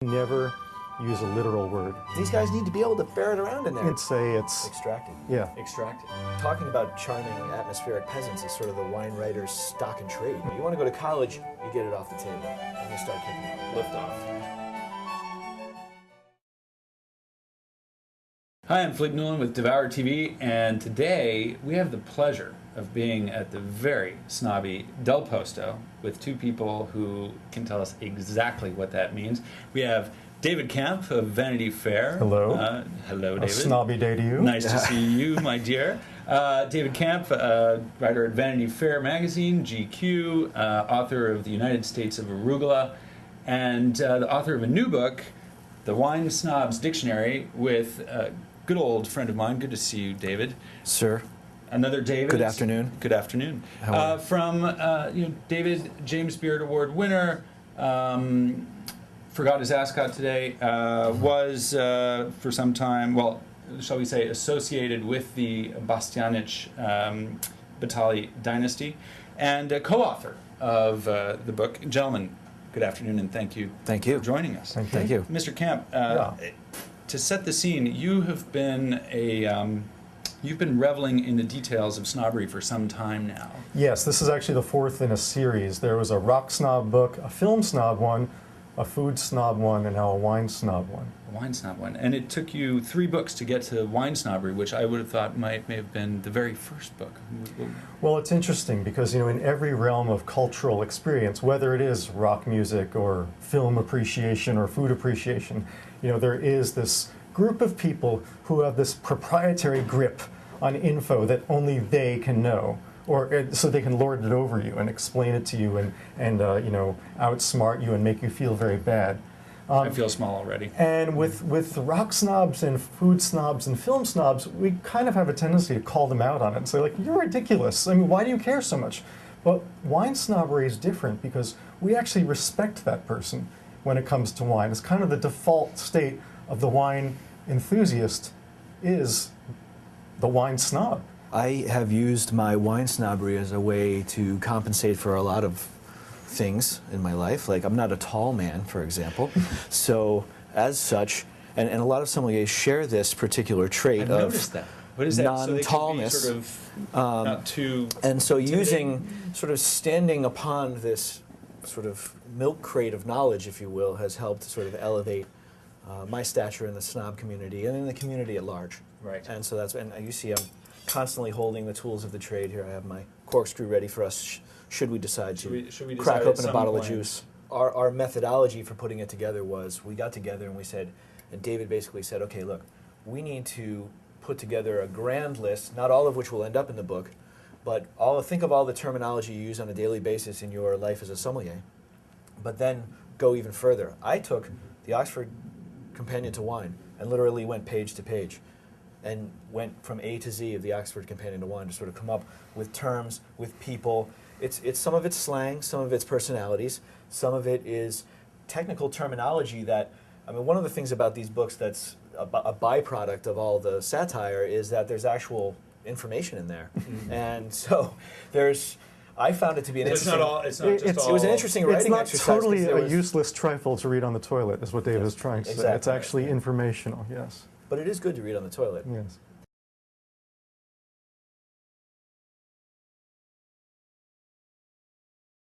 Never use a literal word. These guys need to be able to ferret around in there. I'd say it's... Extracted. Yeah. Extracted. Talking about charming atmospheric peasants is sort of the wine writer's stock and trade. You want to go to college, you get it off the table, and you start kicking it. Lift off. Hi, I'm Philip Newlin with Devour TV, and today we have the pleasure of being at the very snobby Del Posto with two people who can tell us exactly what that means. We have David Kamp of Vanity Fair. Hello. Hello, David. A snobby day to you. Nice to see you, my dear. David Kamp, writer at Vanity Fair Magazine, GQ, author of The United States of Arugula, and the author of a new book, The Wine Snob's Dictionary, with a good old friend of mine. Good to see you, David. Sir. Another David. Good afternoon. Good afternoon. From David, James Beard Award winner, forgot his ascot today, was for some time, well, shall we say, associated with the Bastianich Batali dynasty, and a co-author of the book. Gentlemen, good afternoon, and thank you. Thank you for joining us. Thank you. Mr. Kamp, Yeah. to set the scene, you have been you've been reveling in the details of snobbery for some time now. Yes, this is actually the fourth in a series. There was a rock snob book, a film snob one, a food snob one, and now a wine snob one. A wine snob one. And it took you 3 books to get to wine snobbery, which I would have thought may have been the very first book. Well, it's interesting because, in every realm of cultural experience, whether it is rock music or film appreciation or food appreciation, there is this group of people who have this proprietary grip on info that only they can know, or so they can lord it over you and explain it to you and outsmart you and make you feel very bad. I feel small already. And with rock snobs and food snobs and film snobs, we kind of have a tendency to call them out on it and say, like, you're ridiculous. I mean, why do you care so much? But wine snobbery is different because we actually respect that person when it comes to wine. It's kind of the default state of the wine enthusiast is the wine snob. I have used my wine snobbery as a way to compensate for a lot of things in my life. Like, I'm not a tall man, for example. So, as such, and a lot of sommeliers share this particular trait I've of noticed that. What is that? non-tallness. So they can be sort of not too and so intimidating. standing upon this sort of milk crate of knowledge, if you will, has helped to sort of elevate my stature in the snob community and in the community at large. Right. And so and you see I'm constantly holding the tools of the trade here. I have my corkscrew ready for us should we decide to crack open a bottle of juice. Our methodology for putting it together was we got together and we said, and David basically said, okay, look, we need to put together a grand list, not all of which will end up in the book, but think of all the terminology you use on a daily basis in your life as a sommelier, but then go even further. I took the Oxford Companion to Wine and literally went page to page and went from A to Z of the Oxford Companion to Wine to sort of come up with terms, with people. It's some of it's slang, some of it's personalities, some of it is technical terminology that, one of the things about these books that's a byproduct of all the satire is that there's actual information in there. And so I found it to be an interesting... It was an interesting writing exercise. It's not totally a useless trifle to read on the toilet, is what David is trying to say. It's actually informational, yes. But it is good to read on the toilet. Yes.